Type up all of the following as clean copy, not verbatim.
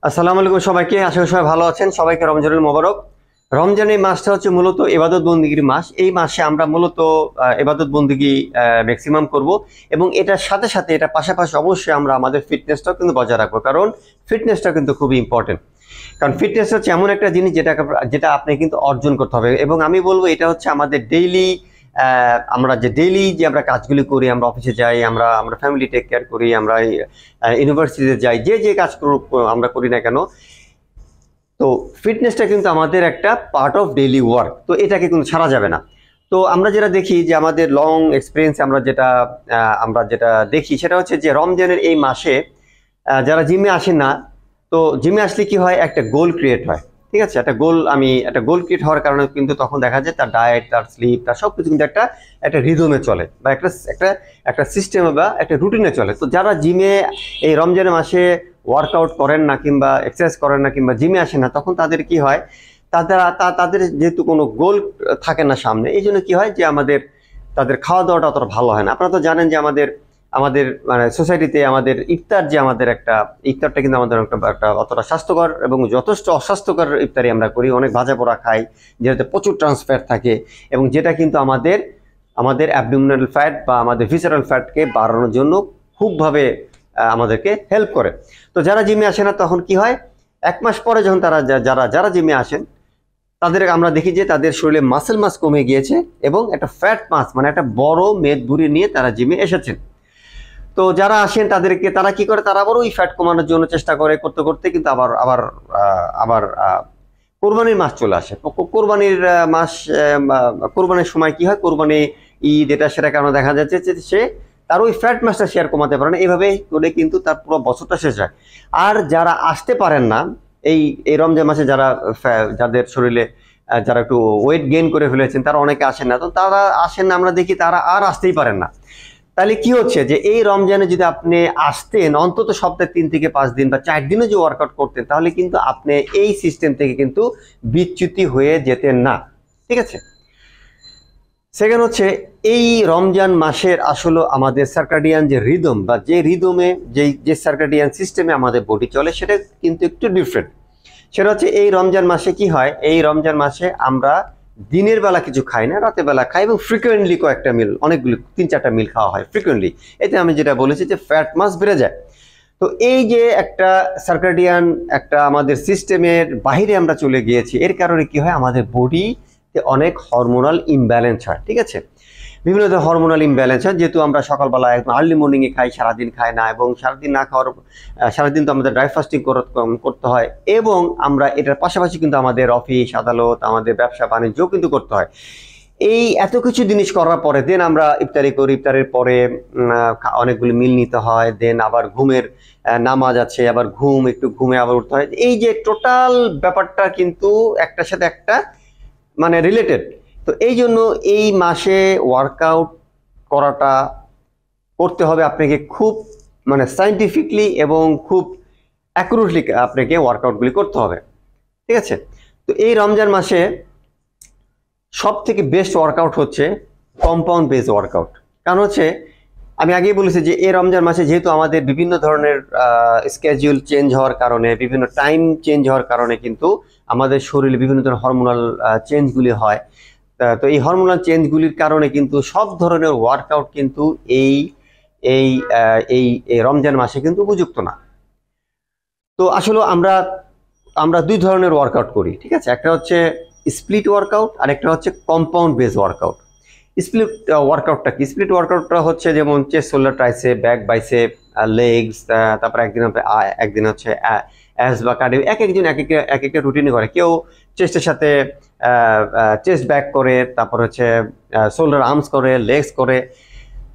আসসালামু আলাইকুম সবাইকে। আশা করি সবাই ভালো আছেন। সবাইকে রমজানুল মোবারক। রমজান এই মাসটা হচ্ছে মূলত ইবাদত বন্দিগির মাস। এই মাসে আমরা মূলত ইবাদত বন্দিগি ম্যাক্সিমাম করব এবং এটার সাথে সাথে এটা পাশাপাশি অবশ্যই আমরা আমাদের ফিটনেসটাও কিন্তু বজায় রাখবো, কারণ ফিটনেসটা কিন্তু খুবই ইম্পর্টেন্ট। কারণ ফিটনেস হচ্ছে এমন একটা জিনিস যেটা আপনি কিন্তু অর্জন করতে হবে, এবং আমি বলবো এটা হচ্ছে আমাদের ডেইলি আমরা যে আমরা কাজগুলি করি, আমরা অফিসে যাই, আমরা আমরা ফ্যামিলি টেক কেয়ার করি, আমরা ইউনিভার্সিটিতে যাই, যে কাজ আমরা করি না কেন, তো ফিটনেসটা কিন্তু আমাদের একটা পার্ট অফ ডেইলি ওয়ার্ক। তো এটাকে কিন্তু ছাড়া যাবে না। তো আমরা যেটা দেখি যে আমাদের লং এক্সপিরিয়েন্স আমরা যেটা দেখি সেটা হচ্ছে যে রমজানের এই মাসে যারা জিমে আসেন না, তো জিমে আসলে কি হয়, একটা গোল ক্রিয়েট হয়। ঠিক আছে, একটা গোল ক্রিয়েট হওয়ার কারণে কিন্তু তখন দেখা যায় তার ডায়েট, তার স্লিপ, তার সবকিছু কিন্তু একটা একটা রিদমে চলে, বা একটা একটা একটা সিস্টেমে বা একটা রুটিনে চলে। তো যারা জিমে এই রমজানের মাসে ওয়ার্কআউট করেন না কিংবা এক্সারসাইজ করেন না কিংবা জিমে আসেন না, তখন তাদের কি হয়, তাদের যেহেতু কোনো গোল থাকে না সামনে, এই জন্য কি হয় যে তাদের খাওয়া দাওয়াটা অতটা ভালো হয় না। আপনারা তো জানেন যে আমাদের আমাদের মানে সোসাইটিতে আমাদের ইফতারটা কিন্তু আমাদের একটা অতটা স্বাস্থ্যকর এবং যথেষ্ট অস্বাস্থ্যকর ইফতারি আমরা করি। অনেক ভাজা পোড়া খাই, যেটাতে প্রচুর ট্রান্সফ্যাট থাকে এবং যেটা কিন্তু আমাদের আমাদের অ্যাবডোমিনাল ফ্যাট বা আমাদের ভিসারাল ফ্যাটকে বাড়ানোর জন্য খুবভাবে আমাদেরকে হেল্প করে। তো যারা জিমে আসে না, তখন কি হয়, এক মাস পরে যখন যারা জিমে আসেন, তাদের আমরা দেখি যে তাদের শরীরে মাসেল মাস কমে গিয়েছে এবং একটা ফ্যাট মাস মানে একটা বড় মেদভুঁড়ি নিয়ে তারা জিমে এসেছেন। তো যারা আসেন তারা কি করে, তারা আবার ওই ফ্যাট কমানোর জন্য চেষ্টা করতে করতে কিন্তু আবার আবার আবার কোরবানির মাস চলে আসে। কোরবানির সময় কি হয়, কোরবানি ঈদ এটা সেটাকে আমরা দেখা যাচ্ছে যে তার ওই ফ্যাট মাসটা শেয়ার কমাতে পারে না। এইভাবে করে কিন্তু তার পুরো বছরটা শেষ হয়। আর যারা আসতে পারেন না এই এই রমজান মাসে, যাদের শরীরে যারা একটু ওয়েট গেইন করে ফেলেছেন, তারা অনেকে আসেন না। তো তারা আসেন না, আমরা দেখি তারা আর আসতেই পারেন না। তাহলে কি হচ্ছে যে এই রমজানে যদি আপনি আসতেন অন্তত সপ্তাহে 3 থেকে 5 দিন বা 4 দিনও যে ওয়ার্কআউট করতেন, তাহলে কিন্তু আপনি এই সিস্টেম থেকে কিন্তু বিচ্যুতি হয়ে যেতেন না। ঠিক আছে। সেকেন্ড হচ্ছে, এই রমজান মাসের আসলে আমাদের সার্কাডিয়ান যে রিদম বা যে রিদমে যে সার্কাডিয়ান সিস্টেমে আমাদের বডি চলে, সেটা কিন্তু একটু ডিফারেন্ট। সেটা হচ্ছে এই রমজান মাসে কি হয়, এই রমজান মাসে আমরা দিনের বেলা কিছু খাই না, রাতের বেলা খাই, এবং ফ্রিকোয়েন্টলি কয়েকটা মিল, অনেকগুলি 3-4টা মিল খাওয়া হয় ফ্রিকোয়েন্টলি। এতে আমি যেটা বলেছি যে ফ্যাট মাস বেড়ে যায়। তো এই যে একটা সার্কাডিয়ান একটা আমাদের সিস্টেমের বাহিরে আমরা চলে গিয়েছি, এর কারণে কি হয়, আমাদের বডিতে অনেক হরমোনাল ইমব্যালেন্স হয়। ঠিক আছে, বিভিন্ন ধরনের হরমোনাল ইমব্যালেন্স হয়, যেহেতু আমরা সকালবেলা একদম আর্লি মর্নিংয়ে খাই, সারাদিন খাই না, এবং সারাদিন না খাওয়ার সারাদিন তো আমাদের ড্রাই ফাস্টিং করতে হয়, এবং আমরা এটার পাশাপাশি কিন্তু আমাদের অফিস আদালত, আমাদের ব্যবসা বাণিজ্যও কিন্তু করতে হয়। এই এত কিছু জিনিস করার পরে দেন আমরা ইফতারি করি, ইফতারের পরে অনেকগুলি মিল নিতে হয়, দেন আবার ঘুমের নামাজ আছে, আবার একটু ঘুমে আবার উঠতে হয়। এই যে টোটাল ব্যাপারটা কিন্তু একটার সাথে একটা মানে রিলেটেড। তো এই জন্য এই মাসে ওয়ার্কআউট করতে হবে আপনাকে খুব মানে সাইন্টিফিকলি এবং খুব অ্যাকুরেটলি আপনাকে ওয়ার্কআউটগুলি করতে হবে। ঠিক আছে। তো এই রমজান মাসে সব থেকে বেস্ট ওয়ার্কআউট হচ্ছে কম্পাউন্ড বেস ওয়ার্কআউট। কারণ হচ্ছে আমি আগেই বলেছি যে এই রমজান মাসে যেহেতু আমাদের বিভিন্ন ধরনের স্কেডিউল চেঞ্জ হওয়ার কারণে, বিভিন্ন টাইম চেঞ্জ হওয়ার কারণে কিন্তু আমাদের শরীরে বিভিন্ন ধরনের হরমোনাল চেঞ্জগুলি হয়। তো এই হরমোনাল চেঞ্জগুলির কারণে কিন্তু সব ধরনের ওয়ার্কআউট কিন্তু এই এই এই রমজান মাসে কিন্তু উপযুক্ত না। তো আসলে আমরা দুই ধরনের ওয়ার্কআউট করি। ঠিক আছে, একটা হচ্ছে স্প্লিট ওয়ার্কআউট আর একটা হচ্ছে কম্পাউন্ড বেস ওয়ার্কআউট। স্প্লিট ওয়ার্কআউটটা কি? স্প্লিট ওয়ার্কআউটটা হচ্ছে যেমন chest, shoulder, tricep, back, bicep, legs, তারপর একদিন হচ্ছে অ্যাবস বা কার্ডিও। একজন এক একটা রুটিনে করে। কেউ চেস্টের সাথে চেস্ট ব্যাক করে, তারপর হচ্ছে শোল্ডার আর্মস করে, লেগস করে।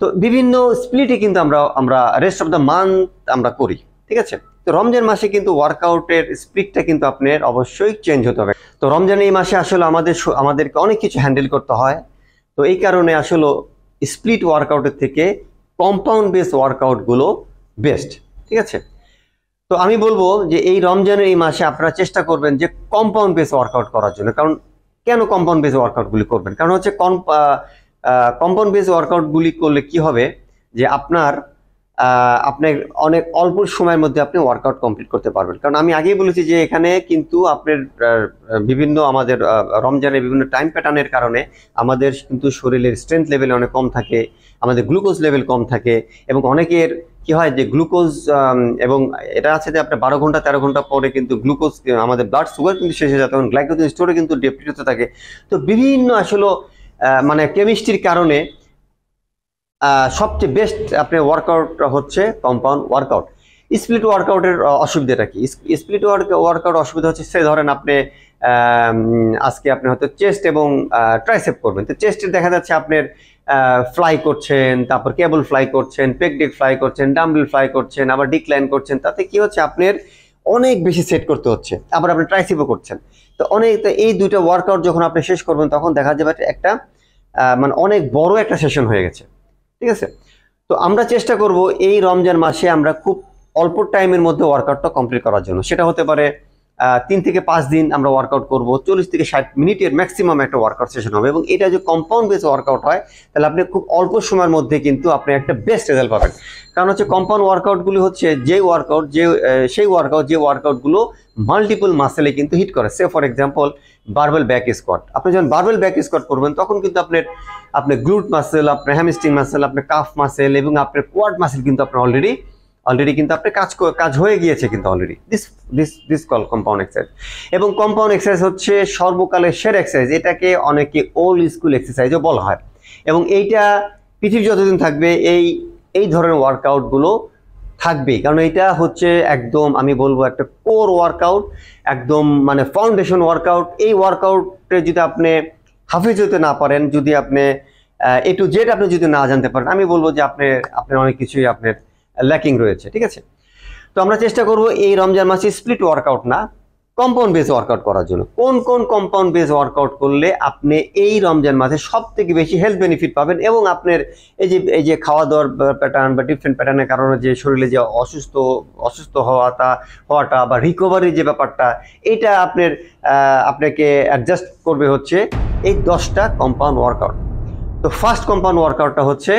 তো বিভিন্ন স্প্লিটে কিন্তু আমরা রেস্ট অফ দ্য মান্থ আমরা করি। ঠিক আছে। তো রমজান মাসে কিন্তু ওয়ার্কআউটের স্প্লিটটা কিন্তু আপনার অবশ্যই চেঞ্জ হতে হবে। তো রমজান এই মাসে আসলে আমাদেরকে অনেক কিছু হ্যান্ডেল করতে হয়। তো এই কারণে আসলে স্প্লিট ওয়ার্কআউটের থেকে কম্পাউন্ড বেস ওয়ার্কআউটগুলো বেস্ট। ঠিক আছে। তো আমি বলবো যে এই রমজানের এই মাসে আপনারা চেষ্টা করবেন যে কম্পাউন্ড বেস ওয়ার্কআউট করার জন্য। কারণ কেন কম্পাউন্ড বেস ওয়ার্কআউটগুলি করবেন? কারণ হচ্ছে কম্পাউন্ড বেস ওয়ার্কআউটগুলি করলে কি হবে যে আপনার আপনি অনেক অল্প সময়ের মধ্যে আপনি ওয়ার্কআউট কমপ্লিট করতে পারবেন। কারণ আমি আগেই বলেছি যে এখানে কিন্তু আপনার বিভিন্ন আমাদের রমজানের বিভিন্ন টাইম প্যাটার্নের কারণে আমাদের কিন্তু শরীরের স্ট্রেংথ লেভেল অনেক কম থাকে, আমাদের গ্লুকোজ লেভেল কম থাকে, এবং অনেকের কি হয় যে গ্লুকোজ এবং এটা আছে যে আপনার 12 ঘন্টা 13 ঘন্টা পরে কিন্তু গ্লুকোজ আমাদের ব্লাড সুগার কিন্তু শেষ হয়ে যায়, তখন গ্লাইকোজেন স্টোরে কিন্তু ডেপ্লিট হতে থাকে। তো বিভিন্ন আসলে মানে কেমিস্ট্রির কারণে সবচেয়ে বেস্ট আপনার ওয়ার্কআউট হচ্ছে কম্পাউন্ড ওয়ার্কআউট। স্প্লিট ওয়ার্কআউটের অসুবিধাটা কি? স্প্লিট ওয়ার্কআউট অসুবিধা হচ্ছে, সে ধরেন আপনি আজকে আপনি হয়তো চেস্ট এবং ট্রাইসেপ করবেন, তো চেস্টের দেখা যাচ্ছে আপনার ফ্লাই করছেন, তারপর কেবল ফ্লাই করছেন, পেক ডেক ফ্লাই করছেন, ডাম্বেল ফ্লাই করছেন, আবার ডিক্লাইন করছেন, তাতে কি হচ্ছে আপনার অনেক বেশি সেট করতে হচ্ছে, আবার আপনি ট্রাইসেপও করছেন। তো এই দুইটা ওয়ার্কআউট যখন আপনি শেষ করবেন তখন দেখা যাবে একটা মানে অনেক বড় একটা সেশন হয়ে গেছে, ঠিক আছে? তো আমরা চেষ্টা করব এই রমজান মাসে আমরা খুব অল্প টাইমের মধ্যে ওয়ার্কআউটটা কমপ্লিট করার জন্য। সেটা হতে পারে 3 থেকে 5 দিন আমরা ওয়ার্কআউট করব, 40 থেকে 60 মিনিটের ম্যাক্সিমাম একটা ওয়ার্কআউট সেশন হবে, এবং এটা যে কম্পাউন্ড বেস ওয়ার্কআউট হয় তাহলে আপনি খুব অল্প সময়ের মধ্যে কিন্তু আপনি একটা বেস্ট রেজাল্ট পাবেন। কারণ হচ্ছে কম্পাউন্ড ওয়ার্কআউটগুলি হচ্ছে যে ওয়ার্কআউটগুলো মাল্টিপল মাসেলে কিন্তু হিট করে। Say for example barbell back squat, আপনি যখন বারবেল ব্যাক স্কোয়াট করবেন তখন কিন্তু আপনার গ্লুট মাসেল, আপনার হ্যামস্ট্রিং মাসেল, আপনার কাফ মাসেল এবং আপনার কোয়াড মাসেল কিন্তু আপনার অলরেডি কিন্তু আপনার কাজ হয়ে গিয়েছে কিন্তু already. This call compound exercise. এবং কম্পাউন্ড এক্সারসাইজ হচ্ছে সর্বকালের সেরা এক্সারসাইজ, এটাকে অনেকে ওল্ড স্কুল এক্সারসাইজও বলা হয়, এবং এইটা পৃথিবী যতদিন থাকবে এই ধরনের ওয়ার্কআউটগুলো থাকবেই। কারণ এটা হচ্ছে একদম আমি বলবো একটা কোর ওয়ার্কআউট, একদম মানে ফাউন্ডেশন ওয়ার্কআউট। এই ওয়ার্কআউটে যদি আপনি হাফিজ হতে না পারেন, যদি আপনি এ টু জেড আপনি যদি না জানতে পারেন, আমি বলবো যে আপনার অনেক কিছুই আপনার ল্যাকিং রয়েছে, ঠিক আছে? তো আমরা চেষ্টা করব এই রমজান মাসে স্প্লিট ওয়ার্কআউট না, কম্পাউন্ড বেস ওয়ার্কআউট করার জন্য। কোন কম্পাউন্ড বেস ওয়ার্কআউট করলে আপনি এই রমজান মাসে সব থেকে বেশি হেলথ বেনিফিট পাবেন, এবং আপনার এই যে খাওয়া দাওয়ার প্যাটার্ন বা ডিফারেন্ট প্যাটার্নের কারণে যে শরীরে যে অসুস্থ হওয়াটা বা রিকভারির যে ব্যাপারটা, এটা আপনাকে অ্যাডজাস্ট করবে হচ্ছে এই 10টা কম্পাউন্ড ওয়ার্কআউট। তো ফার্স্ট কম্পাউন্ড ওয়ার্কআউটটা হচ্ছে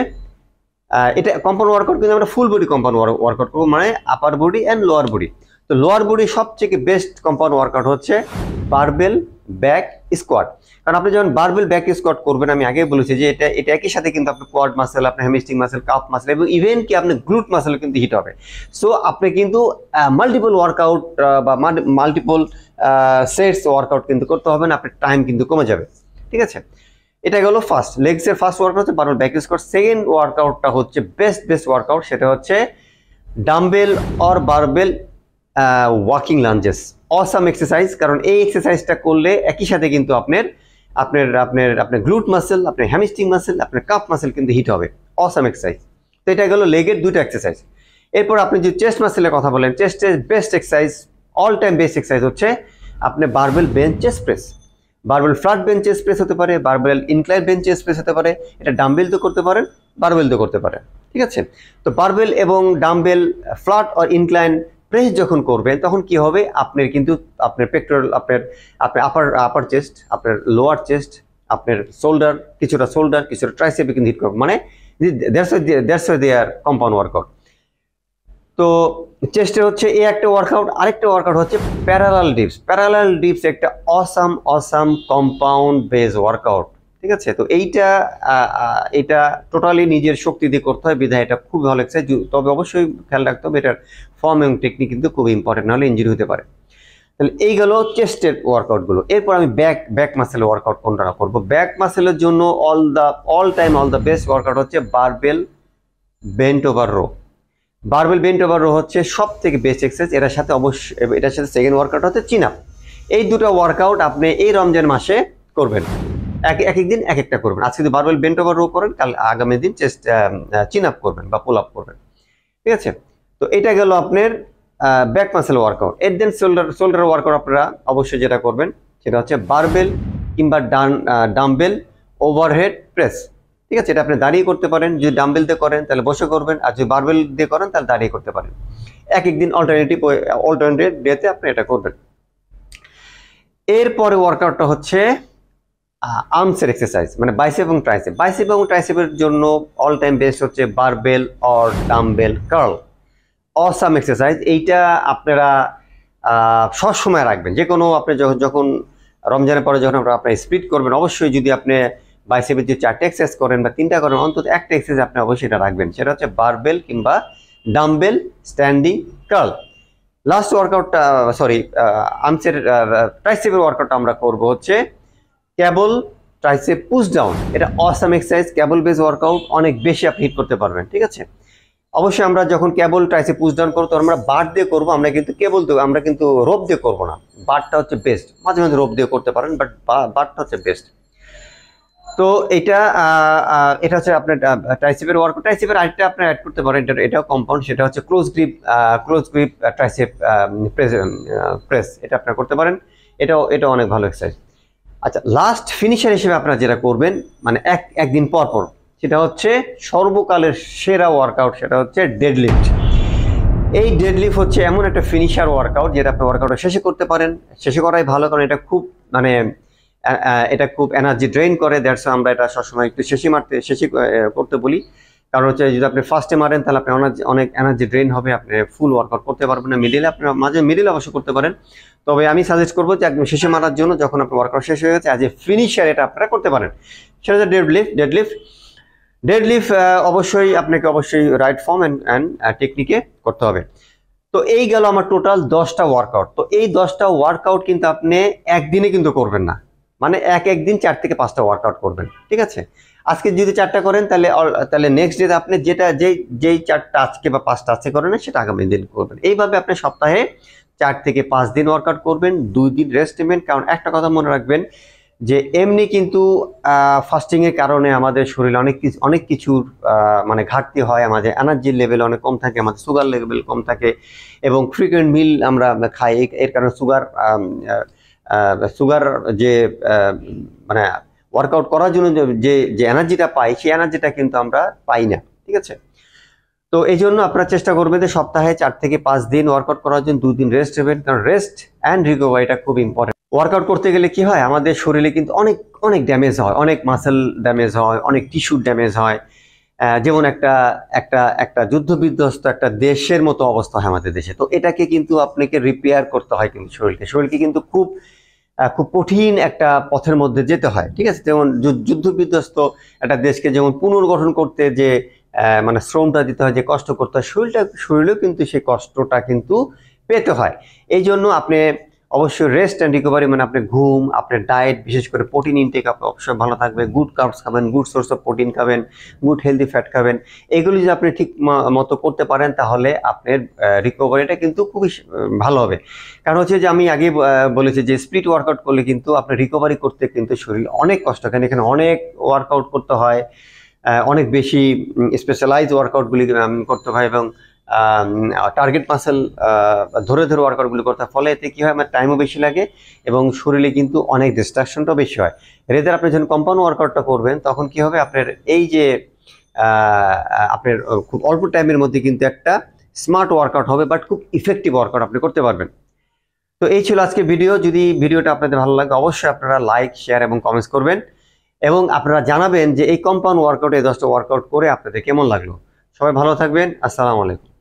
এটা কম্পাউন্ড ওয়ার্কআউট কিন্তু আমরা ফুল বডি কম্পাউন্ড ওয়ার্কআউট করবো, মানে আপার বডি অ্যান্ড লোয়ার বডি। তো লোয়ার বডি সবথেকে বেস্ট কম্পাউন্ড ওয়ার্কআউট হচ্ছে বারবেল ব্যাক স্কোয়াট। কারণ আপনি যখন বারবেল ব্যাক স্কোয়াট করবেন, আমি আগেই বলেছি যে এটা একই সাথে কিন্তু আপনার কোয়াড মাসেল, আপনার হ্যামস্ট্রিং মাসেল, কাফ মাসেল এবং ইভেন কি আপনার গ্লুট মাসেল কিন্তু হিট হবে। সো আপনি কিন্তু মাল্টিপল ওয়ার্কআউট বা মাল্টিপল সেটস ওয়ার্কআউট কিন্তু করতে হবে না, আপনার টাইম কিন্তু কমে যাবে, ঠিক আছে? এটা গেল ফার্স্ট লেগসের ফার্স্ট ওয়ার্কআউট হচ্ছে বারবেল ব্যাক স্কোয়াট। সেকেন্ড ওয়ার্কআউটটা হচ্ছে বেস্ট ওয়ার্কআউট, সেটা হচ্ছে dumbbell or barbell walking lunges. Awesome exercise, কারণ এই এক্সারসাইজটা করলে একই সাথে কিন্তু আপনার গ্লুট মাসেল, আপনার হ্যামস্ট্রিং মাসেল, আপনার কাফ মাসেল কিন্তু হিট হবে। Awesome exercise. তো এটা গেল লেগের দুটো এক্সারসাইজ। এরপর আপনি যে চেস্ট মাসেলের কথা বলেন, চেস্টের best exercise, all time best exercise হচ্ছে আপনি barbell bench chest press. Barbell flat bench chest press হতে পারে, barbell incline bench chest press হতে পারে, এটা ডাম্বেল তো করতে পারেন, বারবেল তো করতে পারেন, ঠিক আছে? তো বারবেল এবং ডাম্বেল ফ্ল্যাট আর ইনক্লাইন প্রেস যখন করবেন তখন কি হবে, আপনার কিন্তু আপনার পেক্টোরাল, আপনার আপার চেস্ট, আপনার লোয়ার চেস্ট, আপনার কিছুটা ট্রাইসেপে কিন্তু হিট করবে, মানে দ্যাটস দেয়ার কম্পাউন্ড ওয়ার্কআউট। তো চেস্টের হচ্ছে এই একটা ওয়ার্কআউট। আরেকটা ওয়ার্কআউট হচ্ছে প্যারালাল ডিপস একটা অসাম কম্পাউন্ড বেস ওয়ার্কআউট, ঠিক আছে? তো এটা টোটালি নিজের শক্তি দিয়ে করতে হয়, বিধায় এটা খুব ভালো এক্সারসাইজ। তবে অবশ্যই খেয়াল রাখতে হবে এটার ফর্ম এবং টেকনিক কিন্তু খুব ইম্পর্টেন্ট, নাহলে ইনজুরি হতে পারে। তাহলে এই গেল চেস্টের ওয়ার্কআউটগুলো। এরপর আমি ব্যাক মাসেলের ওয়ার্কআউট কোনটা করবো। ব্যাক মাসেলের জন্য অল টাইম বেস্ট ওয়ার্কআউট হচ্ছে barbell bent over row. Barbell bent over row হচ্ছে সব থেকে বেস্ট এক্সারসাইজ। এটার সাথে সেকেন্ড ওয়ার্কআউট হচ্ছে চিন আপ। এই দুটো ওয়ার্কআউট আপনি এই রমজান মাসে করবেন, এক দিন এক একটা করবেন। আজকে যদি বারবেল বেন্ট ওভার রো করেন, কাল আগামী দিন চেস্ট চিন আপ করবেন বা পুল আপ করবেন, ঠিক আছে? তো এটা গেল আপনার ব্যাক মাসেল ওয়ার্কআউট। এর দেন শোল্ডার ওয়ার্কআউট আপনারা অবশ্যই যেটা করবেন সেটা হচ্ছে বারবেল কিংবা ডাম্বেল ওভারহেড প্রেস, ঠিক আছে? এটা আপনি দাঁড়িয়ে করতে পারেন, যদি ডাম্বেল দিয়ে করেন তাহলে বসে করবেন, আর যদি বারবেল দিয়ে করেন তাহলে দাঁড়িয়ে করতে পারেন। এক দিন অল্টারনেটিভ ডেতে আপনি এটা করবেন। এরপরে ওয়ার্কআউটটা হচ্ছে আর্মসের এক্সারসাইজ, মানে বাইসেপ এবং ট্রাইসেপ। বাইসেপ এবং ট্রাইসেপের জন্য অল টাইম বেস্ট হচ্ছে barbell or dumbbell curl. Awesome exercise, এইটা আপনারা সব সময় রাখবেন। যে কোনো আপনি যখন রমজানের পরে যখন আপনার স্প্লিট করবেন, অবশ্যই যদি আপনি বাইসেপের যে 4টা এক্সারসাইজ করেন বা 3টা করেন, অন্তত একটা এক্সারসাইজ আপনি অবশ্যই এটা রাখবেন, সেটা হচ্ছে বারবেল কিংবা ডাম্বেল স্ট্যান্ডিং কার্ল। লাস্ট ওয়ার্কআউটটা আর্মসের ট্রাইসেপের ওয়ার্কআউটটা আমরা করব হচ্ছে কেবল ট্রাইসেপ পুশ ডাউন। এটা অসাম এক্সারসাইজ, কেবল বেস ওয়ার্কআউট, অনেক বেশি আপনি হিট করতে পারবেন। ঠিক আছে, অবশ্যই আমরা যখন কেবল ট্রাইসেপ পুশ ডাউন করবো তখন আমরা বার দিয়ে করবো, আমরা কিন্তু কেবল দিয়ে, আমরা কিন্তু রোপ দিয়ে করবো না। বারটা হচ্ছে বেস্ট, মাঝে মাঝে রোপ দিয়ে করতে পারেন, বাট বারটা হচ্ছে বেস্ট। তো এটা হচ্ছে আপনার ট্রাইসেপের ওয়ার্কআউট। ট্রাইসেপের আরেকটা আপনি অ্যাড করতে পারেন, এটাও কম্পাউন্ড, সেটা হচ্ছে ক্লোজ গ্রিপ ট্রাইসেপ প্রেস, এটা আপনারা করতে পারেন। এটাও অনেক ভালো এক্সারসাইজ। আচ্ছা, লাস্ট ফিনিশার হিসেবে আপনারা যেটা করবেন, মানে একদিন পর পর, সেটা হচ্ছে সর্বকালের সেরা ওয়ার্কআউট, সেটা হচ্ছে ডেডলিফট। এই ডেডলিফট হচ্ছে এমন একটা ফিনিশার ওয়ার্কআউট যেটা আপনি ওয়ার্কআউটটা শেষে করতে পারেন। শেষে করাই ভালো, কারণ এটা খুব এটা খুব এনার্জি ড্রেইন করে। দ্যাটস আমরা এটা সবসময় একটু শেষে করতে বলি, কারণ হচ্ছে যদি আপনি ফার্স্টে মারেন তাহলে আপনি অনেক এনার্জি ড্রেইন হবে, আপনি ফুল ওয়ার্কআউট করতে পারবেন না। মিডিলে আপনি মিডিলে অবশ্য করতে পারেন, তবে আমি সাজেস্ট করবো যে একদম শেষে মারার জন্য, যখন আপনার ওয়ার্কআউট শেষ হয়ে গেছে, অ্যাজ এ ফিনিশার এটা আপনারা করতে পারেন। সেটা হচ্ছে ডেডলিফট অবশ্যই আপনাকে রাইট ফর্ম অ্যান্ড টেকনিকে করতে হবে। তো এই গেল আমার টোটাল 10টা ওয়ার্কআউট। তো এই 10টা ওয়ার্কআউট কিন্তু আপনি একদিনে কিন্তু করবেন না, মানে একদিন 4 থেকে 5টা ওয়ার্কআউট করবেন। ঠিক আছে, আজকে যদি 4টা করেন তাহলে নেক্সট ডে আপনি যেই 4টা আজকে বা 5টা আজকে করেন সেটা আগামী দিন করবেন। এইভাবে আপনি সপ্তাহে 4 থেকে 5 দিন ওয়ার্কআউট করবেন, 2 দিন রেস্ট নেবেন। কারণ একটা কথা মনে রাখবেন যে এমনি কিন্তু ফাস্টিং এর কারণে আমাদের শরীরে অনেক কিছুর মানে ঘাটতি হয়, আমাদের এনার্জির লেভেল অনেক কম থাকে, আমাদের সুগার লেভেল কম থাকে, এবং ফ্রিকুয়েন্ট মিল আমরা খাই। এর কারণে সুগার যে মানে ওয়ার্কআউট করার জন্য যে এনার্জিটা পাই, সেই এনার্জিটা কিন্তু আমরা পাই না। ঠিক আছে, তো এই জন্য আপনারা চেষ্টা করবেন যে সপ্তাহে 4 থেকে 5 দিন ওয়ার্কআউট করার জন্য 2 দিন রেস্ট নেবেন, কারণ রেস্ট অ্যান্ড রিকভারিটা খুব ইম্পর্টেন্ট। ওয়ার্কআউট করতে গেলে কি হয়, আমাদের শরীরে কিন্তু অনেক ড্যামেজ হয়, অনেক মাসেল ড্যামেজ হয়, অনেক টিস্যু ড্যামেজ হয়। যেমন একটা যুদ্ধ বিধ্বস্ত একটা দেশের মতো অবস্থা হয় আমাদের দেশে। তো এটাকে কিন্তু আপনাকে রিপেয়ার করতে হয়, কিন্তু শরীরকে কিন্তু খুব কঠিন একটা পথের মধ্যে যেতে হয়। ঠিক আছে, যেমন যুদ্ধ বিধ্বস্ত একটা দেশকে যেমন পুনর্গঠন করতে যে মানে শ্রমটা দিতে হয়, যে কষ্ট করতে হয়, শরীরেও কিন্তু সেই কষ্টটা কিন্তু পেতে হয়। এই জন্য আপনি অবশ্যই রেস্ট অ্যান্ড রিকভারি, মানে আপনি ঘুম, আপনার ডায়েট, বিশেষ করে প্রোটিন ইনটেক অবশ্যই ভালো থাকবে, গুড কার্বস খাবেন, গুড সোর্স অফ প্রোটিন খাবেন, গুড হেলদি ফ্যাট খাবেন। এগুলি যদি আপনি ঠিক মতো করতে পারেন তাহলে আপনার রিকভারিটা কিন্তু খুবই ভালো হবে। কারণ হচ্ছে যে আমি আগে বলেছি যে স্প্লিট ওয়ার্কআউট করলে কিন্তু আপনার রিকভারি করতে কিন্তু শরীর অনেক কষ্ট, কারণ এখানে অনেক ওয়ার্কআউট করতে হয়, অনেক বেশি স্পেশালাইজ ওয়ার্কআউটগুলি করতে হয়, এবং টার্গেট মাসেল ধরে ওয়ার্কআউটগুলো করতে হয়। ফলে এতে কি হয়, আমার টাইমও বেশি লাগে এবং শরীরে কিন্তু অনেক ডিস্ট্রাকশনটাও বেশি হয়। রেদার আপনি যখন কম্পাউন্ড ওয়ার্কআউটটা করবেন তখন কি হবে, আপনার এই যে আপনার খুব অল্প টাইমের মধ্যে কিন্তু একটা স্মার্ট ওয়ার্কআউট হবে, বাট খুব ইফেক্টিভ ওয়ার্কআউট আপনি করতে পারবেন। তো এই ছিল আজকে ভিডিও। যদি ভিডিওটা আপনাদের ভালো লাগে অবশ্যই আপনারা লাইক, শেয়ার এবং কমেন্টস করবেন, এবং আপনারা জানাবেন যে এই কম্পাউন্ড ওয়ার্কআউট, এই 10টা ওয়ার্কআউট করে আপনাদের কেমন লাগলো। সবাই ভালো থাকবেন। আসসালামু আলাইকুম।